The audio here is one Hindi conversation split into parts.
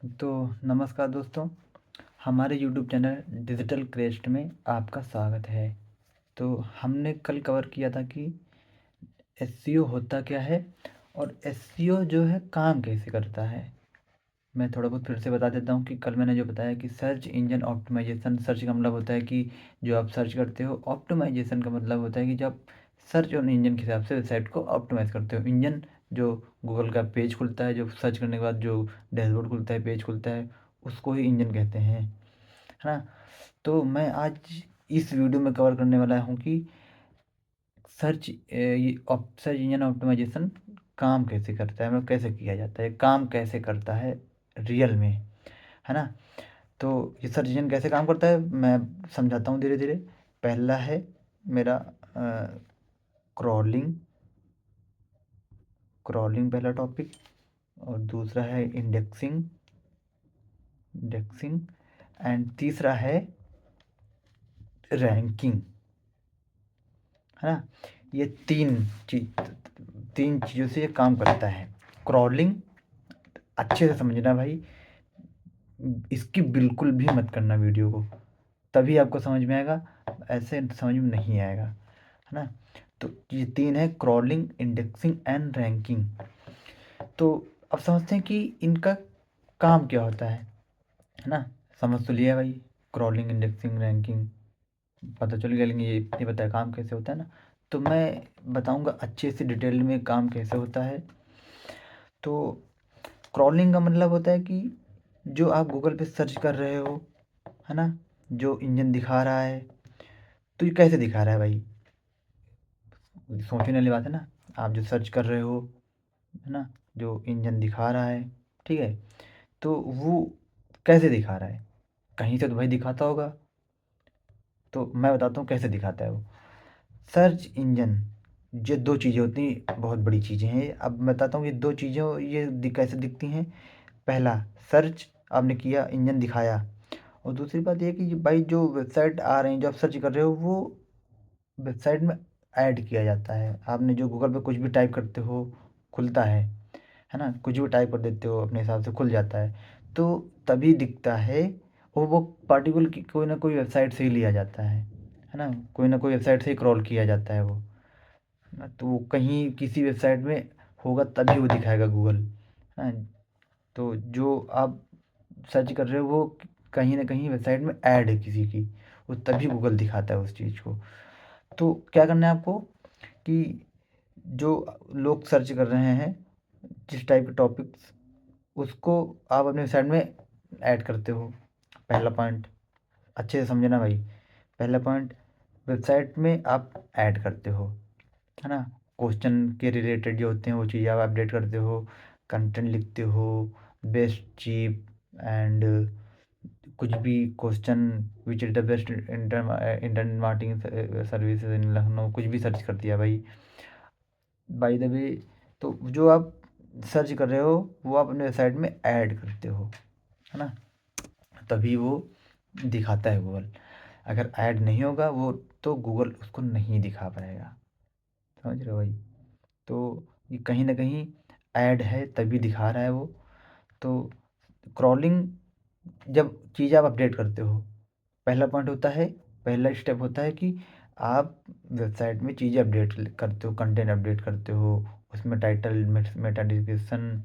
तो नमस्कार दोस्तों, हमारे यूट्यूब चैनल डिजिटल क्रेस्ट में आपका स्वागत है। तो हमने कल कवर किया था कि एसईओ होता क्या है और एसईओ जो है काम कैसे करता है। मैं थोड़ा बहुत फिर से बता देता हूँ कि कल मैंने जो बताया कि सर्च इंजन ऑप्टिमाइजेशन, सर्च का मतलब होता है कि जो आप सर्च करते हो। ऑप्टिमाइजेशन का मतलब होता है कि जब सर्च और इंजन के हिसाब से वेबसाइट को ऑप्टिमाइज़ करते हो। इंजन जो गूगल का पेज खुलता है, जो सर्च करने के बाद जो डैशबोर्ड खुलता है, पेज खुलता है, उसको ही इंजन कहते हैं, है ना। तो मैं आज इस वीडियो में कवर करने वाला हूँ कि सर्च इंजन ऑप्टिमाइजेशन काम कैसे करता है, मतलब कैसे किया जाता है, काम कैसे करता है रियल में, है ना। तो ये सर्च इंजन कैसे काम करता है मैं समझाता हूँ धीरे धीरे। पहला है मेरा क्रॉलिंग, पहला टॉपिक। और दूसरा है इंडेक्सिंग, एंड तीसरा है रैंकिंग, है ना। ये तीन चीज़ों से ये काम करता है। क्रॉलिंग अच्छे से समझना भाई, इसकी बिल्कुल भी मत करना वीडियो को, तभी आपको समझ में आएगा, ऐसे समझ में नहीं आएगा, है ना। तो ये तीन है, क्रॉलिंग, इंडेक्सिंग एंड रैंकिंग। तो अब समझते हैं कि इनका काम क्या होता है ना। समझ तो लिया भाई, क्रॉलिंग, इंडेक्सिंग, रैंकिंग पता चल गया, लेकिन ये बताया काम कैसे होता है ना। तो मैं बताऊंगा अच्छे से डिटेल में काम कैसे होता है। तो क्रॉलिंग का मतलब होता है कि जो आप गूगल पे सर्च कर रहे हो, है ना, जो इंजन दिखा रहा है, तो ये कैसे दिखा रहा है भाई, सोचने वाली बात है ना। आप जो सर्च कर रहे हो, है ना, जो इंजन दिखा रहा है, ठीक है, तो वो कैसे दिखा रहा है, कहीं से तो भाई दिखाता होगा। तो मैं बताता हूँ कैसे दिखाता है वो। सर्च इंजन, ये दो चीज़ें होती हैं, बहुत बड़ी चीज़ें हैं। अब मैं बताता हूँ ये दो चीज़ें ये कैसे दिखती हैं। पहला, सर्च आपने किया, इंजन दिखाया। और दूसरी बात ये है कि भाई जो वेबसाइट आ रहे हैं, जो आप सर्च कर रहे हो, वो वेबसाइट में ऐड किया जाता है। आपने जो गूगल पे कुछ भी टाइप करते हो, खुलता है ना, कुछ भी टाइप कर देते हो अपने हिसाब से खुल जाता है, तो तभी दिखता है। और वो पार्टिकुलर की कोई ना कोई वेबसाइट से ही लिया जाता है ना, कोई ना कोई वेबसाइट से ही क्रॉल किया जाता है वो ना। तो वो कहीं किसी वेबसाइट में होगा तभी वो दिखाएगा गूगल, है ना। तो जो आप सर्च कर रहे हो वो कहीं ना कहीं वेबसाइट में ऐड है किसी की, वो तभी गूगल दिखाता है उस चीज़ को। तो क्या करना है आपको कि जो लोग सर्च कर रहे हैं, जिस टाइप के टॉपिक्स, उसको आप अपने वेबसाइट में ऐड करते हो। पहला पॉइंट अच्छे से समझना भाई। पहला पॉइंट, वेबसाइट में आप ऐड करते हो, है ना। क्वेश्चन के रिलेटेड जो होते हैं वो चीज़ आप अपडेट करते हो, कंटेंट लिखते हो, बेस्ट, चीप एंड कुछ भी question, which is the best internet marketing services in Lucknow, कुछ भी सर्च कर दिया भाई, बाय द वे। तो जो आप सर्च कर रहे हो वो आप अपने वेबसाइट में ऐड करते हो, है ना, तभी वो दिखाता है गूगल। अगर ऐड नहीं होगा वो, तो गूगल उसको नहीं दिखा पाएगा, समझ रहे हो भाई। तो ये कहीं ना कहीं ऐड है तभी दिखा रहा है वो। तो क्रॉलिंग, जब चीज़ आप अपडेट करते हो, पहला पॉइंट होता है, पहला स्टेप होता है कि आप वेबसाइट में चीज़ें अपडेट करते हो, कंटेंट अपडेट करते हो, उसमें टाइटल, मेटा डिस्क्रिप्शन,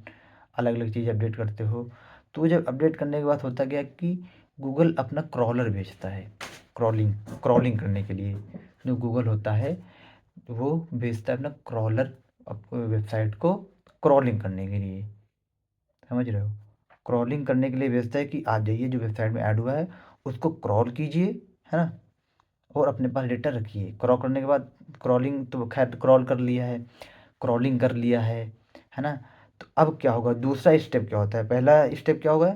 अलग अलग चीज़ अपडेट करते हो। तो जब अपडेट करने के बाद होता क्या कि गूगल अपना क्रॉलर भेजता है, क्रॉलिंग क्रॉलिंग करने के लिए। जो गूगल होता है वो भेजता है अपना क्रॉलर वेबसाइट को क्रॉलिंग करने के लिए, समझ रहे हो। क्रॉलिंग करने के लिए भेजता है कि आप जाइए जो वेबसाइट में ऐड हुआ है उसको क्रॉल कीजिए, है ना, और अपने पास डेटा रखिए। क्रॉल करने के बाद, क्रॉलिंग तो खैर क्रॉल कर लिया है, क्रॉलिंग कर लिया है ना। तो अब क्या होगा, दूसरा स्टेप क्या होता है। पहला स्टेप क्या होगा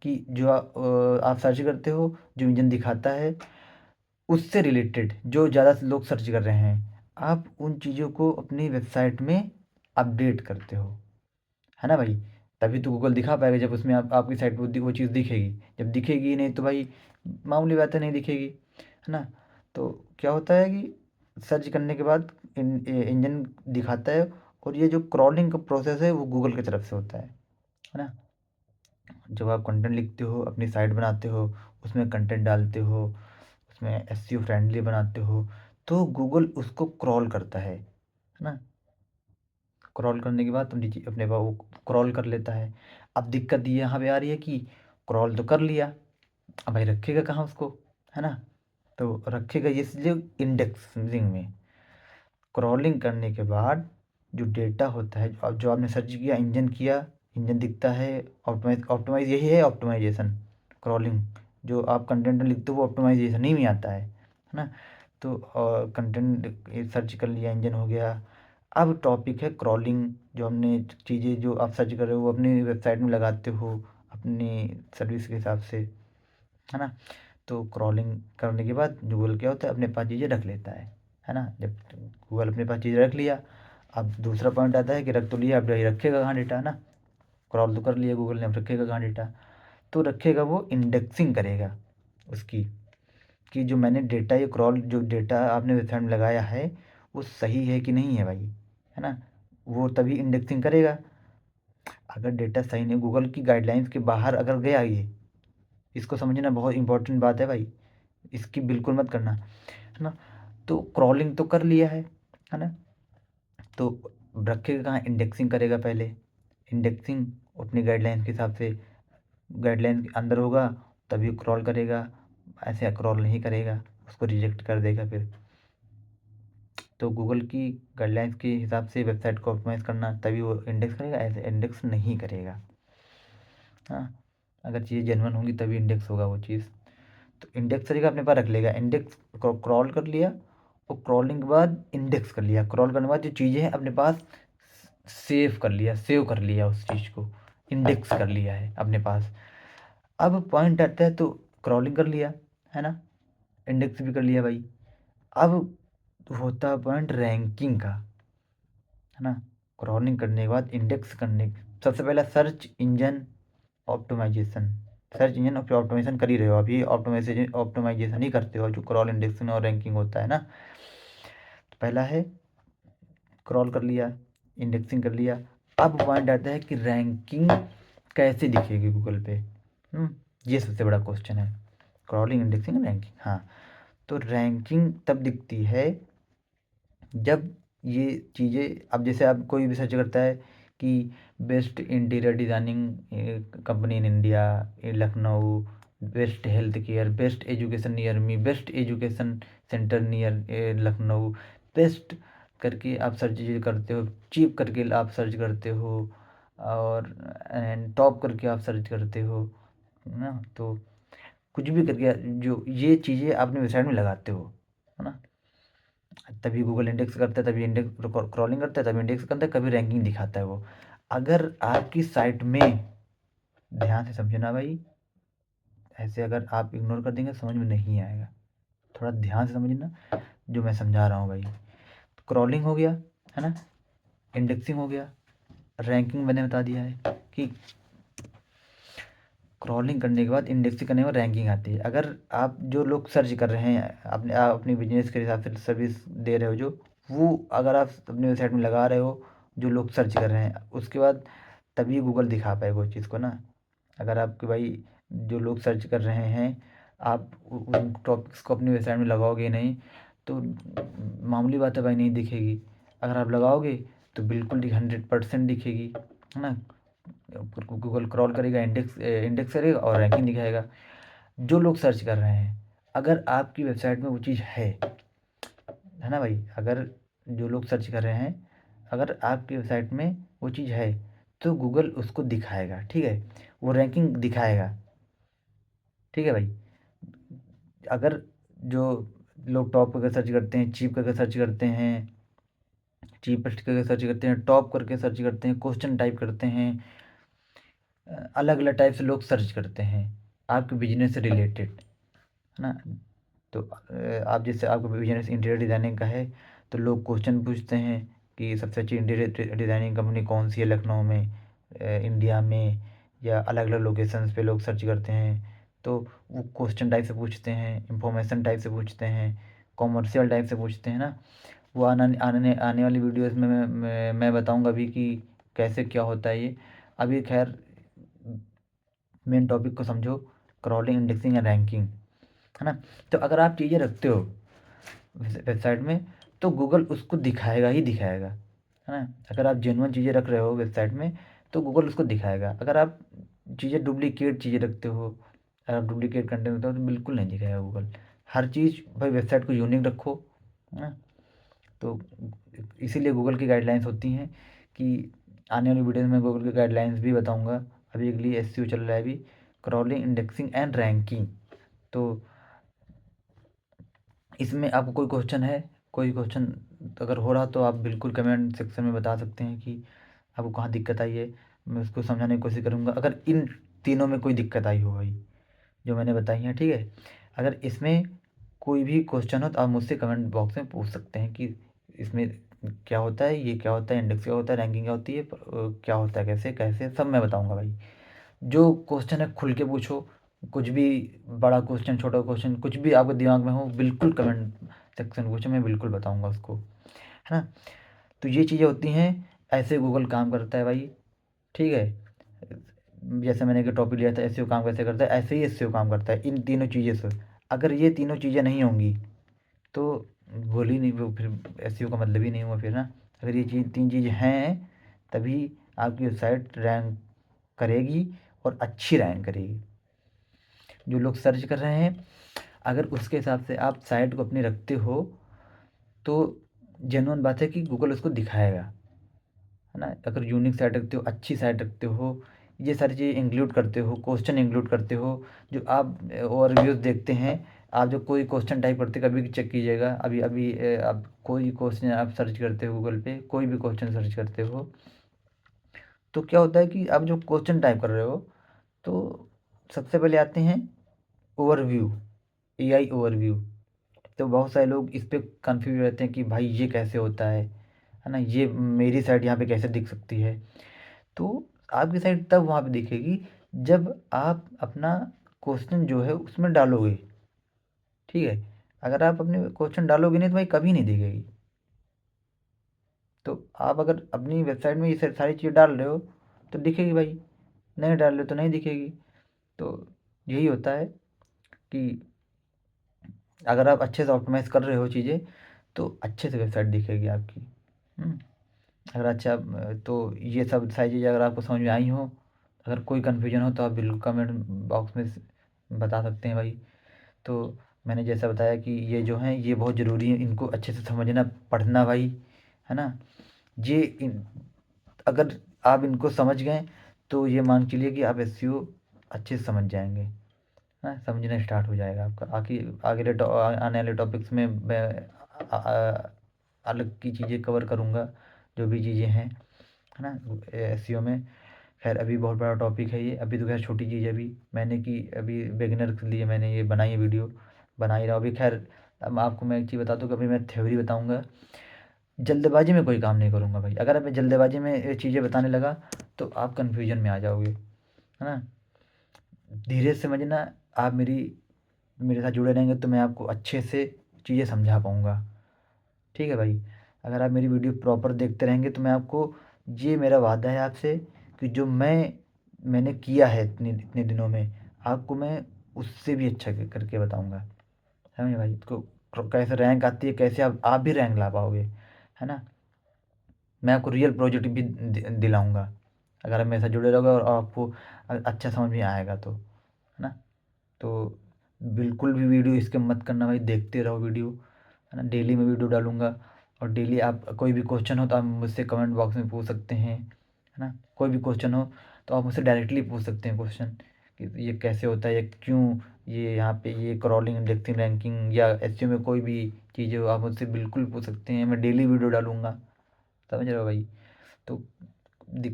कि जो आप सर्च करते हो, जो इंजन दिखाता है, उससे रिलेटेड जो ज़्यादा लोग सर्च कर रहे हैं, आप उन चीज़ों को अपनी वेबसाइट में अपडेट करते हो, है ना भाई। तभी तो गूगल दिखा पाएगा, जब उसमें आपकी साइट पर वो चीज़ दिखेगी। जब दिखेगी ही नहीं तो भाई मामूली बात है, नहीं दिखेगी, है ना। तो क्या होता है कि सर्च करने के बाद इंजन दिखाता है, और ये जो क्रॉलिंग का प्रोसेस है वो गूगल की तरफ से होता है ना। जब आप कंटेंट लिखते हो, अपनी साइट बनाते हो, उसमें कंटेंट डालते हो, उसमें एसईओ फ्रेंडली बनाते हो, तो गूगल उसको क्रॉल करता है ना? क्रॉल करने के बाद तो नीचे अपने वो क्रॉल कर लेता है। अब दिक्कत ये यहाँ पे आ रही है कि क्रॉल तो कर लिया, अब भाई रखेगा कहाँ उसको, है ना? तो रखेगा ये इसलिए इंडेक्सिंग में। क्रॉलिंग करने के बाद जो डेटा होता है, अब जो आपने सर्च किया, इंजन किया, इंजन दिखता है। ऑप्टिमाइज यही है ऑप्टिमाइजेशन, क्रॉलिंग। जो आप कंटेंट लिखते हो वो ऑप्टिमाइजेशन ही में आता है ना? तो कंटेंट सर्च कर लिया, इंजन हो गया। अब टॉपिक है क्रॉलिंग। जो हमने चीज़ें जो आप सर्च कर रहे हो वो अपनी वेबसाइट में लगाते हो अपनी सर्विस के हिसाब से, है ना? तो क्रॉलिंग करने के बाद गूगल क्या होता है, अपने पास चीज़ें रख लेता है ना? जब गूगल अपने पास चीज़ें रख लिया, अब दूसरा पॉइंट आता है कि रख तो लिया, अब ये रखेगा कहाँ डेटा, है ना? क्रॉल तो कर लिया गूगल ने, अब रखेगा कहाँ डेटा? तो रखेगा वो इंडेक्सिंग करेगा उसकी, कि जो मैंने डेटा, ये क्रॉल जो डेटा आपने वेबसाइट में लगाया है वो सही है कि नहीं है भाई, है ना? वो तभी इंडेक्सिंग करेगा। अगर डेटा सही नहीं, गूगल की गाइडलाइंस के बाहर अगर गया ये, इसको समझना बहुत इंपॉर्टेंट बात है भाई, इसकी बिल्कुल मत करना, है ना? तो क्रॉलिंग तो कर लिया है ना? तो रखेगा कहाँ, इंडेक्सिंग करेगा पहले। इंडेक्सिंग अपनी गाइडलाइन के हिसाब से, गाइडलाइन के अंदर होगा तभी क्रॉल करेगा, ऐसे क्रॉल नहीं करेगा, उसको रिजेक्ट कर देगा फिर। तो गूगल की गाइडलाइंस के हिसाब से वेबसाइट को ऑप्टिमाइज़ करना, तभी वो इंडेक्स करेगा, ऐसे इंडेक्स नहीं करेगा। हाँ, अगर चीज़ जेन्युइन होंगी तभी इंडेक्स होगा वो चीज़। तो इंडेक्स करेगा, अपने पास रख लेगा, इंडेक्स क्रॉल कर लिया, और क्रॉलिंग के बाद इंडेक्स कर लिया, क्रॉल करने के बाद जो चीज़ें हैं अपने पास सेव कर लिया, सेव कर लिया उस चीज़ को, इंडेक्स कर लिया है अपने पास। अब पॉइंट आता है, तो क्रॉलिंग कर लिया, है ना? इंडेक्स भी कर लिया भाई। अब होता है पॉइंट रैंकिंग का, है ना? क्रॉलिंग करने के बाद इंडेक्स करने, सबसे पहला search engine optimisation. Search engine optimisation कर ही रहे हो, अभी ऑप्टिमाइजेशन ऑप्टिमाइजेशन ही करते हो जो क्रॉल इंडेक्सिंग और रैंकिंग होता है ना। तो पहला है क्रॉल कर लिया, इंडेक्सिंग कर लिया। अब पॉइंट आता है कि रैंकिंग कैसे दिखेगी गूगल पे। ये सबसे बड़ा क्वेश्चन है, क्रॉलिंग, इंडेक्सिंग, रैंकिंग। हाँ, तो रैंकिंग तब दिखती है जब ये चीज़ें, अब जैसे आप कोई भी सर्च करता है कि best interior designing company in India, Lucknow, best health care, best education near me, best education centre near Lucknow, best करके आप सर्च करते हो, चीप करके आप सर्च करते हो, और टॉप करके आप सर्च करते हो, है ना? तो कुछ भी करके जो ये चीज़ें आपने वेबसाइट में लगाते हो, है ना? तभी गूगल इंडेक्स करता है, तभी इंडेक्स क्रॉलिंग करता है, तभी इंडेक्स करता है, कभी रैंकिंग दिखाता है वो। अगर आपकी साइट में, ध्यान से समझना भाई, ऐसे अगर आप इग्नोर कर देंगे समझ में नहीं आएगा, थोड़ा ध्यान से समझना जो मैं समझा रहा हूँ भाई। तो क्रॉलिंग हो गया, है ना? इंडेक्सिंग हो गया, रैंकिंग मैंने बता दिया है कि क्रॉलिंग करने के बाद, इंडेक्सिंग करने के बाद रैंकिंग आती है। अगर आप जो लोग सर्च कर रहे हैं, अपने आप अपनी बिजनेस के हिसाब से सर्विस दे रहे हो जो, वो अगर आप अपनी वेबसाइट में लगा रहे हो, जो लोग सर्च कर रहे हैं, उसके बाद तभी गूगल दिखा पाएगा वो चीज़ को ना। अगर आपके भाई जो लोग सर्च कर रहे हैं, आप उन टॉपिक्स को अपनी वेबसाइट में लगाओगे नहीं, तो मामूली बात है भाई, नहीं दिखेगी। अगर आप लगाओगे तो बिल्कुल 100% दिखेगी, है ना? गूगल क्रॉल करेगा, इंडेक्स इंडेक्स करेगा और रैंकिंग दिखाएगा। जो लोग सर्च कर रहे हैं, अगर आपकी वेबसाइट में वो चीज़ है ना भाई? अगर जो लोग सर्च कर रहे हैं, अगर आपकी वेबसाइट में वो चीज़ है, तो गूगल उसको दिखाएगा, ठीक है? वो रैंकिंग दिखाएगा, ठीक है भाई? अगर जो लोग टॉप करके सर्च करते हैं, चीप करके सर्च करते हैं, चीपेस्ट करके सर्च करते हैं, टॉप करके सर्च करते हैं, क्वेश्चन टाइप करते हैं, अलग अलग टाइप से लोग सर्च करते हैं आपके बिजनेस से रिलेटेड, है ना? तो आप जैसे आपका बिजनेस इंटीरियर डिज़ाइनिंग का है, तो लोग क्वेश्चन पूछते हैं कि सबसे अच्छी इंटीरियर डिज़ाइनिंग कंपनी कौन सी है लखनऊ में, इंडिया में, या अलग अलग लोकेशंस पे लोग सर्च करते हैं। तो वो क्वेश्चन टाइप से पूछते हैं, इंफॉर्मेशन टाइप से पूछते हैं, कॉमर्शियल टाइप से पूछते हैं ना। वो आने आने वाली वीडियोस में मैं बताऊंगा अभी कि कैसे क्या होता है ये। अभी खैर मेन टॉपिक को समझो, क्रॉलिंग, इंडेक्सिंग एंड रैंकिंग, है ना। तो अगर आप चीज़ें रखते हो वेबसाइट में तो गूगल उसको दिखाएगा ही दिखाएगा, है ना। अगर आप जेन्युइन चीज़ें रख रहे हो वेबसाइट में तो गूगल उसको दिखाएगा। अगर आप चीज़ें डुप्लीकेट चीज़ें रखते हो, अगर आप डुप्लीकेट कंटेंट रखते हो तो बिल्कुल नहीं दिखाएगा गूगल। हर चीज़ भाई वेबसाइट को यूनिक रखो, है ना। तो इसीलिए गूगल की गाइडलाइंस होती हैं कि आने वाली वीडियो में गूगल की गाइडलाइंस भी बताऊंगा। अभी के लिए एसईओ चल रहा है, अभी क्रॉलिंग, इंडेक्सिंग एंड रैंकिंग। तो इसमें आपको कोई क्वेश्चन है, कोई क्वेश्चन अगर हो रहा तो आप बिल्कुल कमेंट सेक्शन में बता सकते हैं कि आपको कहाँ दिक्कत आई है। मैं उसको समझाने की कोशिश करूँगा अगर इन तीनों में कोई दिक्कत आई हो भाई, जो मैंने बताई हैं, ठीक है। अगर इसमें कोई भी क्वेश्चन हो तो आप मुझसे कमेंट बॉक्स में पूछ सकते हैं कि इसमें क्या होता है, ये क्या होता है, इंडेक्स क्या होता है, रैंकिंग क्या होती है, क्या होता है, कैसे कैसे, सब मैं बताऊँगा भाई। जो क्वेश्चन है खुल के पूछो, कुछ भी, बड़ा क्वेश्चन, छोटा क्वेश्चन, कुछ भी आपके दिमाग में हो बिल्कुल कमेंट सेक्शन में पूछो, मैं बिल्कुल बताऊँगा उसको, है ना। तो ये चीज़ें होती हैं, ऐसे गूगल काम करता है भाई, ठीक है। जैसे मैंने एक टॉपिक लिया था एसईओ काम कैसे करता है, ऐसे ही एसईओ काम करता है इन तीनों चीज़ें से। अगर ये तीनों चीज़ें नहीं होंगी तो बोल ही नहीं, वो फिर एसईओ का मतलब ही नहीं हुआ फिर ना। अगर ये चीज़, तीन चीज़ें हैं तभी आपकी वेबसाइट रैंक करेगी और अच्छी रैंक करेगी। जो लोग सर्च कर रहे हैं अगर उसके हिसाब से आप साइट को अपनी रखते हो तो जेन्युइन बात है कि गूगल उसको दिखाएगा, है ना। अगर यूनिक साइट रखते हो, अच्छी साइट रखते हो, ये सारी चीज़ें इंक्लूड करते हो, क्वेश्चन इंक्लूड करते हो, जो आप ओवरव्यूज़ देखते हैं, आप जो कोई क्वेश्चन टाइप करते कभी चेक कीजिएगा। अभी अभी आप कोई क्वेश्चन आप सर्च करते हो गूगल पे, कोई भी क्वेश्चन सर्च करते हो तो क्या होता है कि आप जो क्वेश्चन टाइप कर रहे हो तो सबसे पहले आते हैं ओवरव्यू, एआई ओवरव्यू। तो बहुत सारे लोग इस पे कन्फ्यूज रहते हैं कि भाई ये कैसे होता है ना, ये मेरी साइट यहाँ पे कैसे दिख सकती है। तो आपकी साइट तब वहाँ पे दिखेगी जब आप अपना क्वेश्चन जो है उसमें डालोगे, ठीक है। अगर आप अपने क्वेश्चन डालोगे नहीं तो भाई कभी नहीं दिखेगी। तो आप अगर अपनी वेबसाइट में ये सारी चीज़ें डाल रहे हो तो दिखेगी भाई, नहीं डाल रहे हो तो नहीं दिखेगी। तो यही होता है कि अगर आप अच्छे से ऑप्टिमाइज़ कर रहे हो चीज़ें तो अच्छे से वेबसाइट दिखेगी आपकी। हम्म, अगर अच्छा तो ये सब सारी चीज़ें अगर आपको समझ में आई हो, अगर कोई कन्फ्यूजन हो तो आप बिल्कुल कमेंट बॉक्स में बता सकते हैं भाई। तो मैंने जैसा बताया कि ये जो हैं ये बहुत ज़रूरी है, इनको अच्छे से समझना, पढ़ना भाई, है ना। ये अगर आप इनको समझ गए तो ये मान के लिए कि आप एसईओ अच्छे से समझ जाएंगे, हाँ, समझना स्टार्ट हो जाएगा आपका। आने वाले टॉपिक्स में मैं अलग की चीज़ें कवर करूँगा, जो भी चीज़ें हैं, है ना, एसईओ में। खैर अभी बहुत बड़ा टॉपिक है ये, अभी तो खैर छोटी चीज़ है, अभी मैंने की अभी बिगिनर के लिए मैंने ये बनाई है वीडियो, बना ही रहा हूँ अभी। खैर अब आपको मैं एक चीज़ बता दूँ कि अभी मैं थ्योरी बताऊँगा, जल्दबाजी में कोई काम नहीं करूँगा भाई। अगर मैं जल्दबाजी में ये चीज़ें बताने लगा तो आप कन्फ्यूजन में आ जाओगे, है ना। धीरे से समझना, आप मेरे साथ जुड़े रहेंगे तो मैं आपको अच्छे से चीज़ें समझा पाऊँगा, ठीक है भाई। अगर आप मेरी वीडियो प्रॉपर देखते रहेंगे तो मैं आपको, ये मेरा वादा है आपसे कि जो मैंने किया है इतने इतने दिनों में, आपको मैं उससे भी अच्छा करके बताऊँगा, समझे भाई। तो कैसे रैंक आती है, कैसे आप भी रैंक ला पाओगे, है ना। मैं आपको रियल प्रोजेक्ट भी दिलाऊँगा अगर आप मेरे साथ जुड़े रहोगे और आपको अच्छा समझ में आएगा तो, है ना। तो बिल्कुल भी वीडियो स्किप मत करना भाई, देखते रहो वीडियो, है ना। डेली मैं वीडियो डालूँगा और डेली आप कोई भी क्वेश्चन हो तो आप मुझसे कमेंट बॉक्स में पूछ सकते हैं, है ना। कोई भी क्वेश्चन हो तो आप मुझसे डायरेक्टली पूछ सकते हैं क्वेश्चन कि ये कैसे होता है, ये क्यों, ये यहाँ पे ये क्रॉलिंग, इंडेक्सिंग, रैंकिंग या एसईओ में कोई भी चीज़ें हो आप मुझसे बिल्कुल पूछ सकते हैं। मैं डेली वीडियो डालूँगा, समझ रहे हो भाई। तो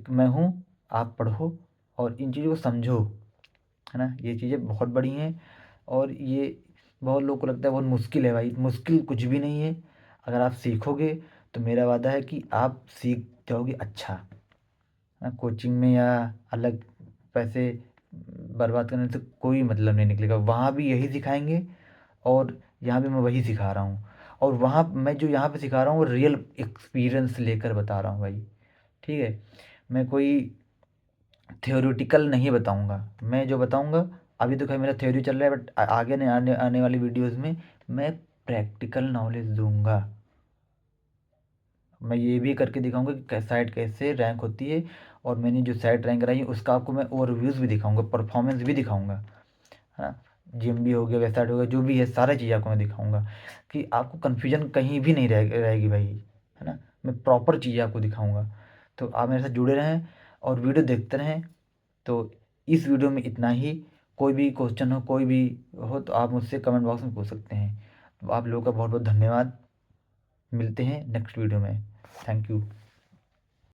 मैं हूँ, आप पढ़ो और इन चीज़ों को समझो, है ना। ये चीज़ें बहुत बड़ी हैं और ये बहुत लोगों को लगता है बहुत मुश्किल है भाई, मुश्किल कुछ भी नहीं है। अगर आप सीखोगे तो मेरा वादा है कि आप सीख जाओगे अच्छा, हाँ। कोचिंग में या अलग पैसे बर्बाद करने से कोई मतलब नहीं निकलेगा, वहाँ भी यही सिखाएंगे और यहाँ भी मैं वही सिखा रहा हूँ। और वहाँ मैं जो यहाँ पे सिखा रहा हूँ वो रियल एक्सपीरियंस लेकर बता रहा हूँ भाई, ठीक है। मैं कोई थ्योरेटिकल नहीं बताऊँगा। मैं जो बताऊँगा, अभी तो खैर मेरा थ्योरी चल रहा है, बट आगे आने आने वाली वीडियोज़ में मैं प्रैक्टिकल नॉलेज दूँगा। मैं ये भी करके दिखाऊँगा कि साइट कैसे रैंक होती है, और मैंने जो साइट रैंक कराई है उसका आपको मैं ओवरव्यूज़ भी दिखाऊँगा, परफॉर्मेंस भी दिखाऊँगा, है ना? जीएमबी हो गया, वेबसाइट हो गया, जो भी है सारी चीज़ आपको मैं दिखाऊँगा कि आपको कन्फ्यूजन कहीं भी नहीं रहेगी भाई, है ना? मैं प्रॉपर चीज़ें आपको दिखाऊँगा। तो आप मेरे साथ जुड़े रहें और वीडियो देखते रहें। तो इस वीडियो में इतना ही। कोई भी क्वेश्चन हो, कोई भी हो, तो आप मुझसे कमेंट बॉक्स में पूछ सकते हैं। तो आप लोगों का बहुत बहुत धन्यवाद। मिलते हैं नेक्स्ट वीडियो में। Thank you.